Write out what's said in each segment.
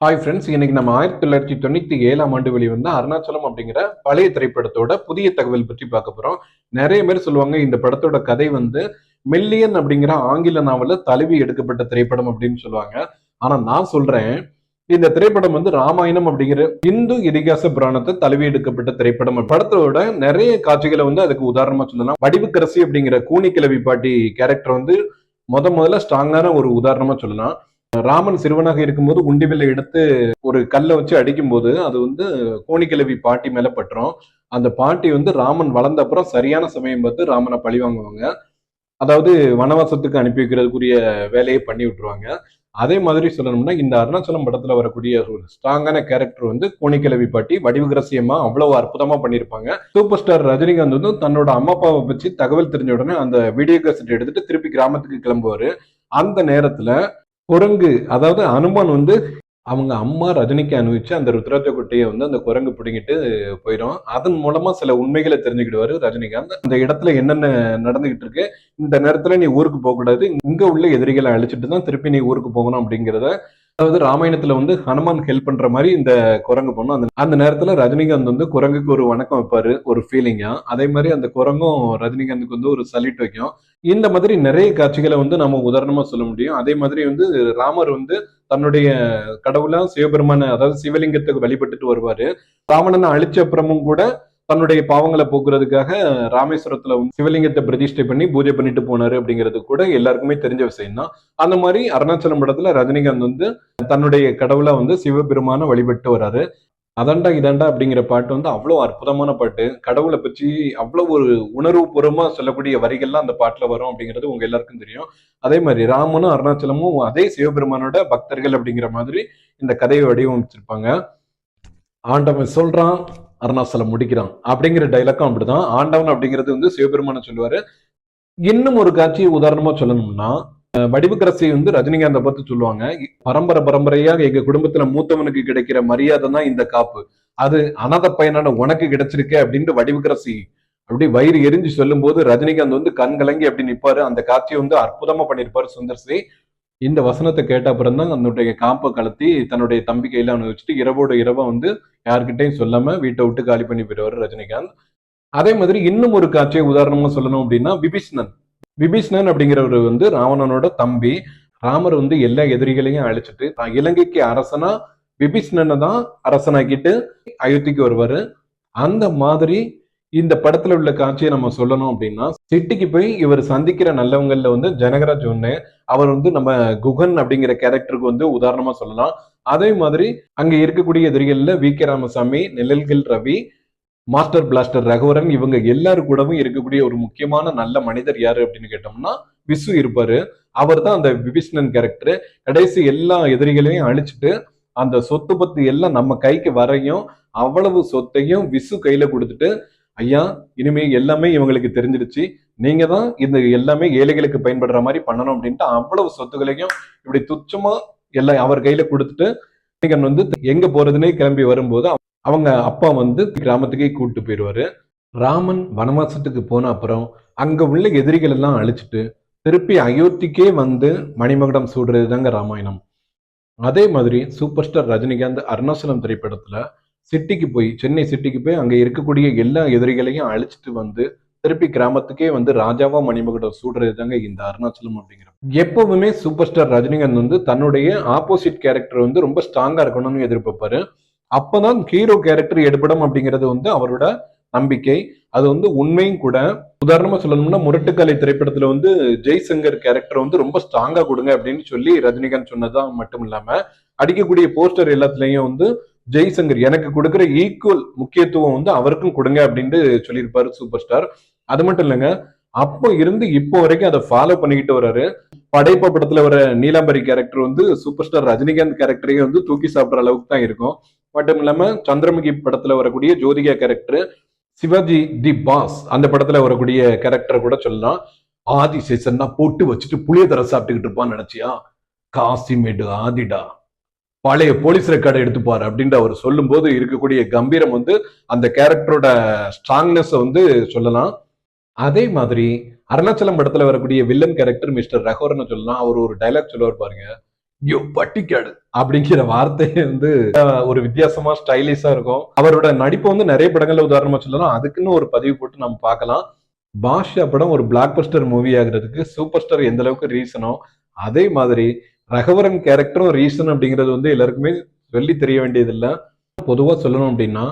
Hi friends, இன்னைக்கு நம்ம 1997ஆம் ஆண்டு வெளிவந்த அருணாச்சலம் அப்படிங்கிற பழைய திரைப்படத்தோட புதிய தகவல் பற்றி பார்க்க போறோம். நிறைய பேர் சொல்லுவாங்க இந்த படத்தோட கதை வந்து மில்லியன் அப்படிங்கிற ஆங்கில நாவல தழுவி எடுக்கப்பட்ட திரைப்படம் அப்படின்னு சொல்லுவாங்க. ஆனா நான் சொல்றேன், இந்த திரைப்படம் வந்து ராமாயணம் அப்படிங்கிற இந்து இதிகாச புராணத்தை தழுவி எடுக்கப்பட்ட திரைப்படம். படத்தோட நிறைய காட்சிகளை வந்து அதுக்கு உதாரணமா சொல்லலாம். வடிவுக்கரசி அப்படிங்கிற கூனிக்கிழவி பாட்டி கேரக்டர் வந்து முதல்ல ஸ்ட்ராங்கான ஒரு உதாரணமா சொல்லலாம். ராமன் சிறுவனாக இருக்கும்போது உண்டிவில்லை எடுத்து ஒரு கல்லை வச்சு அடிக்கும் போது அது வந்து கோணிக்கிழவி பாட்டி மேல பட்டுரும். அந்த பாட்டி வந்து ராமன் வளர்ந்த அப்புறம் சரியான சமயம் பார்த்து ராமனை பழி வாங்குவாங்க. அதாவது வனவாசத்துக்கு அனுப்பி வைக்கிறதுக்குரிய வேலையை பண்ணி விட்டுருவாங்க. அதே மாதிரி சொல்லணும்னா இந்த அருணாச்சலம் படத்துல வரக்கூடிய ஒரு ஸ்ட்ராங்கான கேரக்டர் வந்து கோணிக்கிழவி பாட்டி வடிவுகரசியமா அவ்வளவு அற்புதமா பண்ணியிருப்பாங்க. சூப்பர் ஸ்டார் ரஜினிகாந்த் வந்து தன்னோட அம்மா அப்பாவை பற்றி தகவல் தெரிஞ்ச உடனே அந்த வீடியோ கேசட் எடுத்துட்டு திருப்பி கிராமத்துக்கு கிளம்புவாரு. அந்த நேரத்துல குரங்கு, அதாவது அனுமான் வந்து அவங்க அம்மா ரஜினிக்கு அனுபவிச்சு அந்த ருத்ராட்ச கொட்டையை வந்து அந்த குரங்கு பிடிங்கிட்டு போயிடும். அதன் மூலமா சில உண்மைகளை தெரிஞ்சுக்கிடுவாரு ரஜினிகாந்த். அந்த இடத்துல என்னென்ன நடந்துகிட்டு இருக்கு, இந்த நேரத்துல நீ ஊருக்கு போக கூடாது, இங்க உள்ள எதிரிகளை அழிச்சிட்டு தான் திருப்பி நீ ஊருக்கு போகணும் அப்படிங்கிறத, அதாவது ராமாயணத்துல வந்து ஹனுமான் ஹெல்ப் பண்ற மாதிரி இந்த குரங்கு பண்ணும். அந்த நேரத்துல ரஜினிகாந்த் வந்து குரங்குக்கு ஒரு வணக்கம் வைப்பாரு, ஒரு ஃபீலிங்கா. அதே மாதிரி அந்த குரங்கும் ரஜினிகாந்துக்கு வந்து ஒரு சல்யூட் வைக்கும். இந்த மாதிரி நிறைய காட்சிகளை வந்து நம்ம உதாரணமா சொல்ல முடியும். அதே மாதிரி வந்து ராமர் வந்து தன்னுடைய கடவுளா சிவபெருமான, அதாவது சிவலிங்கத்துக்கு வழிபட்டுட்டு வருவாரு. ராவணனை அழிச்ச அப்புறமும் கூட தன்னுடைய பாவங்களை போக்குறதுக்காக ராமேஸ்வரத்துல சிவலிங்கத்தை பிரதிஷ்டை பண்ணி பூஜை பண்ணிட்டு போனாரு அப்படிங்கிறது கூட எல்லாருக்குமே தெரிஞ்ச விஷயம் தான். அந்த மாதிரி அருணாச்சலம் படத்துல ரஜினிகாந்த் வந்து தன்னுடைய கடவுளா வந்து சிவபெருமான வழிபட்டு வராரு. அதாண்டா இதாண்டா அப்படிங்கிற பாட்டு வந்து அவ்வளவு அற்புதமான பாட்டு. கடவுளை பற்றி அவ்வளவு ஒரு உணர்வு பூர்வமா சொல்லக்கூடிய வரிகள்லாம் அந்த பாட்டுல வரும் அப்படிங்கிறது உங்க எல்லாருக்கும் தெரியும். அதே மாதிரி ராமனும் அருணாச்சலமும் அதே சிவபெருமானோட பக்தர்கள் அப்படிங்கிற மாதிரி இந்த கதையை வடிவமைச்சிருப்பாங்க. ஆண்டவன் சொல்றான், அருணாச்சலம் முடிக்கிறான் அப்படிங்கிற டைலாக்கும் அப்படிதான். ஆண்டவன் அப்படிங்கிறது வந்து சிவபெருமான சொல்லுவாரு. இன்னும் ஒரு காட்சியை உதாரணமா சொல்லணும்னா, வடிவுக்கரசி வந்து ரஜினிகாந்தை பார்த்து சொல்லுவாங்க, பரம்பரையாக எங்க குடும்பத்துல மூத்தவனுக்கு கிடைக்கிற மரியாதை தான் இந்த காப்பு, அது அனாதை பையனான உனக்கு கிடைச்சிருக்கே அப்படின்ட்டு வடிவுக்கரசி அப்படி வயிறு எரிஞ்சு சொல்லும் போது ரஜினிகாந்த் வந்து கண் கலங்கி அப்படி நிப்பாரு. அந்த காட்சியை வந்து அற்புதமா பண்ணிருப்பாரு சுந்தர்சி. இந்த வசனத்தை கேட்ட அப்புறம் தான் தன்னுடைய காப்பை கலத்தி தன்னுடைய தம்பி கையில அனுபவிச்சுட்டு இரவோட இரவா வந்து யார்கிட்டையும் சொல்லாம வீட்டை விட்டு காலி பண்ணி போயிடுவாரு ரஜினிகாந்த். அதே மாதிரி இன்னும் ஒரு காட்சியை உதாரணமா சொல்லணும் அப்படின்னா விபீஷ்ணன் அப்படிங்கிறவர் வந்து ராவணனோட தம்பி. ராமர் வந்து எல்லா எதிரிகளையும் அழிச்சிட்டு இலங்கைக்கு அரசனா விபீஷ்ணனை தான் அரசனாக்கிட்டு அயோத்திக்கு வருவாரு. அந்த மாதிரி இந்த படத்துல உள்ள காட்சியை நம்ம சொல்லணும் அப்படின்னா, சிட்டிக்கு போய் இவர் சந்திக்கிற நல்லவங்கள்ல வந்து ஜனகராஜ் ஒண்ணு. அவர் வந்து நம்ம குகன் அப்படிங்கிற கேரக்டருக்கு வந்து உதாரணமா சொல்லலாம். அதே மாதிரி அங்க இருக்கக்கூடிய எதிரிகள்ல வி.கே. ராமசாமி, நிழல்கள் ரவி, மாஸ்டர் பிளாஸ்டர் ரகுவரன், இவங்க எல்லாரும் கூடவும் இருக்கக்கூடிய ஒரு முக்கியமான நல்ல மனிதர் யாரு அப்படின்னு கேட்டோம்னா விசு இருப்பாரு. அவர் தான் அந்த விபீஷ்ணன் கேரக்டர். கடைசி எல்லா எதிரிகளையும் அழிச்சிட்டு அந்த சொத்து பத்து எல்லாம் நம்ம கைக்கு வரையும் அவ்வளவு சொத்தையும் விசு கையில கொடுத்துட்டு, ஐயா இனிமே எல்லாமே இவங்களுக்கு தெரிஞ்சிருச்சு, நீங்க தான் இந்த எல்லாமே ஏழைகளுக்கு பயன்படுற மாதிரி பண்ணணும் அப்படின்ட்டு அவ்வளவு சொத்துக்களையும் இப்படி துச்சமா எல்லாம் அவர் கையில கொடுத்துட்டு வந்து எங்க போறதுன்னே கிளம்பி வரும்போது அவங்க அப்பா வந்து கிராமத்துக்கே கூப்பிட்டு போயிடுவாரு. ராமன் வனவாசத்துக்கு போன அப்புறம் அங்க உள்ள எதிரிகள் எல்லாம் அழிச்சிட்டு திருப்பி அயோத்திக்கே வந்து மணிமகுடம் சூடுறது தாங்க ராமாயணம். அதே மாதிரி சூப்பர் ஸ்டார் ரஜினிகாந்த் அருணாச்சலம் திரைப்படத்துல சென்னை சிட்டிக்கு போய் அங்க இருக்கக்கூடிய எல்லா எதிரிகளையும் அழிச்சிட்டு வந்து திருப்பி கிராமத்துக்கே வந்து ராஜாவா மணிமகுடம் சூடுறது தாங்க இந்த அருணாச்சலம் அப்படிங்கிற. எப்பவுமே சூப்பர் ஸ்டார் ரஜினிகாந்த் வந்து தன்னுடைய ஆப்போசிட் கேரக்டர் வந்து ரொம்ப ஸ்ட்ராங்கா இருக்கணும்னு எதிர்பார்ப்பாரு. அப்பதான் ஹீரோ கேரக்டர் எடுபடும் அப்படிங்கிறது வந்து அவரோட நம்பிக்கை. அது வந்து உண்மையும் கூட. உதாரணமா சொல்லணும்னா முரட்டுக்காலை திரைப்படத்துல வந்து ஜெய்சங்கர் கேரக்டர் வந்து ரொம்ப ஸ்ட்ராங்கா கொடுங்க அப்படின்னு சொல்லி ரஜினிகாந்த் சொன்னதான் மட்டும் இல்லாம அடிக்கக்கூடிய போஸ்டர் எல்லாத்துலயும் வந்து ஜெய்சங்கர் எனக்கு கொடுக்குற ஈக்குவல் முக்கியத்துவம் வந்து அவருக்கும் கொடுங்க அப்படின்ட்டு சொல்லியிருப்பாரு சூப்பர் ஸ்டார். அது மட்டும் இல்லைங்க, அப்போ இருந்து இப்போ வரைக்கும் அதை ஃபாலோ பண்ணிக்கிட்டு வர்றாரு. படைப்பா படத்துல வர நீலாம்பரி கேரக்டர் வந்து சூப்பர் ஸ்டார் ரஜினிகாந்த் கேரக்டரையும் வந்து தூக்கி சாப்பிட்ற அளவுக்கு தான் இருக்கும். மட்டும் இல்லாம சந்திரமுகி படத்துல வரக்கூடிய ஜோதிகா கேரக்டர், சிவாஜி தி பாஸ் அந்த படத்துல வரக்கூடிய கேரக்டரை கூட சொல்லலாம். ஆதி சேசன்னா போட்டு வச்சுட்டு புளியதரை சாப்பிட்டுக்கிட்டு இருப்பான்னு நினைச்சியா, காசிமேடு ஆதிடா, பழைய போலீஸ் ரெக்கார்டை எடுத்துப்பாரு அப்படின்ட்டு அவர் சொல்லும் போது இருக்கக்கூடிய கம்பீரம் வந்து அந்த கேரக்டரோட ஸ்ட்ராங்னஸ் வந்து சொல்லலாம். அதே மாதிரி அருணாச்சலம் படத்துல வரக்கூடிய வில்லன் கேரக்டர் மிஸ்டர் ரகோரன் சொல்லலாம். அவர் ஒரு டைலாக் சொல்லுவார் பாருங்க, ஐயோ பட்டிக்காடு அப்படிங்கிற வார்த்தையே வந்து ஒரு வித்தியாசமா ஸ்டைலிஷா இருக்கும். அவரோட நடிப்பு வந்து நிறைய படங்கள்ல உதாரணமா சொல்லலாம். அதுக்குன்னு ஒரு பதிவு போட்டு நம்ம பார்க்கலாம். பாஷா படம் ஒரு பிளாக் பஸ்டர் மூவி ஆகுறதுக்கு சூப்பர் ஸ்டார் எந்த அளவுக்கு ரீசனோ, அதே மாதிரி ரகவரன் கேரக்டரும் ரீசன் அப்படிங்கிறது வந்து எல்லாருக்குமே சொல்லி தெரிய வேண்டியது இல்ல. பொதுவா சொல்லணும் அப்படின்னா,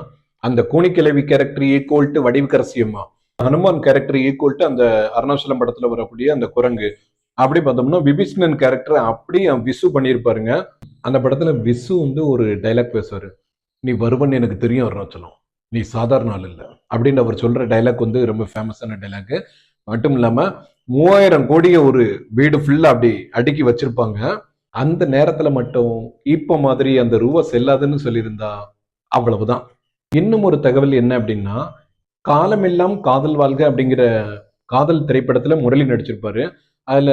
அந்த கூனிக்கிழவி கேரக்டர் ஈக்குவல் டு வடிவுக்கரசி அம்மா, ஹனுமான் கேரக்டர் ஈக்குவல் டு அந்த அருணாச்சலம் படத்துல வரக்கூடிய அந்த குரங்கு. அப்படி பார்த்தோம்னா விபீஷ்ணன் கேரக்டர் அப்படி விசு பண்ணியிருப்பாருங்க. அந்த படத்துல விசு வந்து ஒரு டைலாக் பேசுவாரு. நீ வருவன்னு எனக்கு தெரியும் அருணாச்சலம், நீ சாதாரண ஆள் இல்ல அப்படின்னு அவர் சொல்ற டைலாக் வந்து ரொம்ப ஃபேமஸான டைலாக். மட்டும் இல்லாம 3000 கோடியை ஒரு வீடு ஃபுல்லா அப்படி அடுக்கி வச்சிருப்பாங்க. அந்த நேரத்துல மட்டும் இப்ப மாதிரி அந்த ரூபா செல்லாதுன்னு சொல்லியிருந்தா அவ்வளவுதான். இன்னும் ஒரு தகவல் என்ன அப்படின்னா, காலமெல்லாம் காதல் வாழ்க அப்படிங்கிற காதல் திரைப்படத்துல முரளி நடிச்சிருப்பாரு. அதுல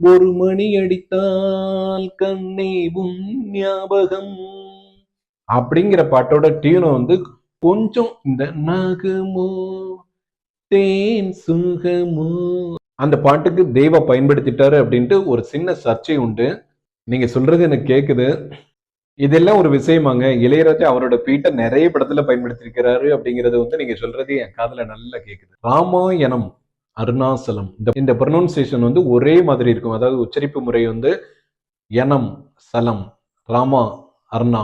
ஒரு மணி அடித்தால் கண்ணே உன் ஞாபகம் அப்படிங்கிற பாட்டோட டியூனை வந்து கொஞ்சம் இந்த நகமோ தேன் சுகமோ அந்த பாட்டுக்கு தேவா பயன்படுத்திட்டாரு அப்படின்ட்டு ஒரு சின்ன சர்ச்சை உண்டு. நீங்க சொல்றது எனக்கு கேக்குது. இதெல்லாம் ஒரு விஷயமாங்க. இளையராஜா அவரோட பீட்டை நிறைய படத்துல பயன்படுத்தியிருக்கிறாரு அப்படிங்கிறது வந்து நீங்க சொல்றது என் காதுல நல்லா கேக்குது. ராமாயணம் அருணாசலம் இந்த ப்ரொனவுன்சியேஷன் வந்து ஒரே மாதிரி இருக்கும். அதாவது உச்சரிப்பு முறை வந்து யனம் சலம், ராமா அருணா,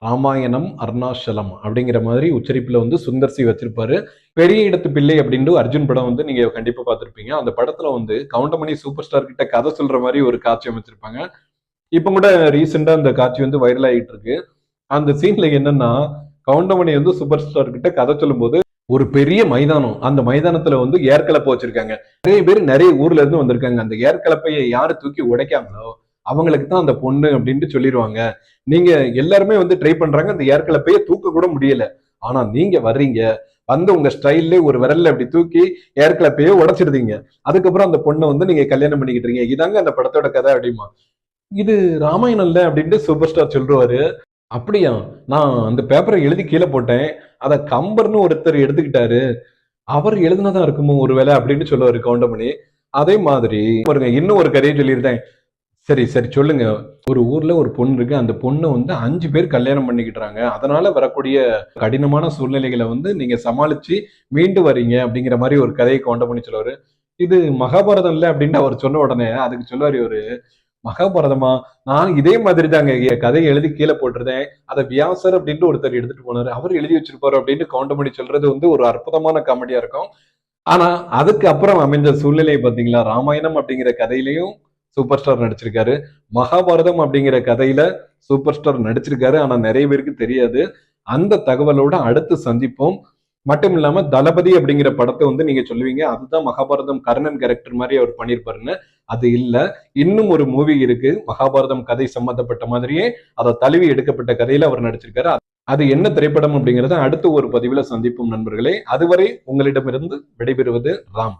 ராமாயணம் அருணாச்சலம் அப்படிங்கிற மாதிரி உச்சரிப்புல வந்து சுந்தர் சி வச்சிருப்பாரு. பெரிய இடத்து பிள்ளை அப்படின்ட்டு அர்ஜுன் படம் வந்து நீங்க கண்டிப்பா பார்த்திருப்பீங்க. அந்த படத்துல வந்து கவுண்டமணி சூப்பர் ஸ்டார் கிட்ட கதை சொல்ற மாதிரி ஒரு காட்சி அமைச்சிருப்பாங்க. இப்ப கூட ரீசெண்டா அந்த காட்சி வந்து வைரல் ஆகிட்டு இருக்கு. அந்த சீன்ல என்னன்னா, கவுண்டமணி வந்து சூப்பர் ஸ்டார் கிட்ட கதை சொல்லும் போது ஒரு பெரிய மைதானம், அந்த மைதானத்துல வந்து ஏற்கலப்பை வச்சிருக்காங்க. நிறைய பேர் நிறைய ஊர்ல இருந்து வந்திருக்காங்க. அந்த ஏற்கலப்பையை யாரு தூக்கி உடைக்காங்களோ அவங்களுக்கு தான் அந்த பொண்ணு அப்படின்ட்டு சொல்லிடுவாங்க. நீங்க எல்லாருமே வந்து ட்ரை பண்றாங்க, அந்த ஏற்கலப்பையை தூக்க கூட முடியல. ஆனா நீங்க வர்றீங்க, வந்து உங்க ஸ்டைல்ல ஒரு விரல்ல அப்படி தூக்கி ஏற்கலப்பையே உடைச்சிடுதீங்க. அதுக்கப்புறம் அந்த பொண்ணை வந்து நீங்க கல்யாணம் பண்ணிக்கிட்டு இருக்கீங்க. இதாங்க அந்த படத்தோட கதை அப்படிமா. இது ராமாயணம் இல்ல அப்படின்ட்டு சூப்பர் ஸ்டார் சொல்றாரு. அப்படியா, நான் அந்த பேப்பரை எழுதி கீழே போட்டேன், அத கம்பர்னு ஒருத்தர் எடுத்துக்கிட்டாரு, அவர் எழுதுனதா இருக்குமோ ஒருவேளை அப்படின்னு சொல்லுவாரு கவுண்டமணி. அதே மாதிரி பாருங்க, இன்னும் ஒரு கதையை சொல்லியிருந்தேன். சரி சரி சொல்லுங்க. ஒரு ஊர்ல ஒரு பொண்ணு இருக்கு, அந்த பொண்ணை வந்து 5 பேர் கல்யாணம் பண்ணிக்கிட்டுறாங்க. அதனால வரக்கூடிய கடினமான சூழ்நிலைகளை வந்து நீங்க சமாளிச்சு மீண்டு வரீங்க அப்படிங்கிற மாதிரி ஒரு கதையை கவுண்டமணி சொல்லுவாரு. இது மகாபாரதம் இல்ல அப்படின்ட்டு அவர் சொன்ன உடனே அதுக்கு சொல்லுவாரு இவரு, மகாபாரதமா, நான் இதே மாதிரி தாங்க கதையை எழுதி கீழே போட்டிருந்தேன், அதை வியாசர் அப்படின்ட்டு ஒருத்தர் எடுத்துட்டு போனாரு, அவர் எழுதி வச்சிருப்பாரு அப்படின்னு கவுண்டமணி சொல்றது வந்து ஒரு அற்புதமான காமெடியா இருக்கும். ஆனா அதுக்கு அப்புறம் அமைஞ்ச சூழ்நிலையை பாத்தீங்களா, ராமாயணம் அப்படிங்கிற கதையிலையும் சூப்பர் ஸ்டார் நடிச்சிருக்காரு, மகாபாரதம் அப்படிங்கிற கதையில சூப்பர் ஸ்டார் நடிச்சிருக்காரு. ஆனா நிறைய பேருக்கு தெரியாது. அந்த தகவலோட அடுத்து சந்திப்போம். மட்டும் இல்லாம தளபதி அப்படிங்கிற படத்தை வந்து நீங்க சொல்லுவீங்க அதுதான் மகாபாரதம் கர்ணன் கேரக்டர் மாதிரி அவர் பண்ணியிருப்பாருன்னு. அது இல்ல, இன்னும் ஒரு மூவி இருக்கு மகாபாரதம் கதை சம்பந்தப்பட்ட மாதிரியே அதை தழுவி எடுக்கப்பட்ட கதையில அவர் நடிச்சிருக்காரு. அது என்ன திரைப்படம் அப்படிங்கறத அடுத்த ஒரு பதிவுல சந்திப்போம் நண்பர்களே. அதுவரை உங்களிடமிருந்து விடைபெறுவது ராம்.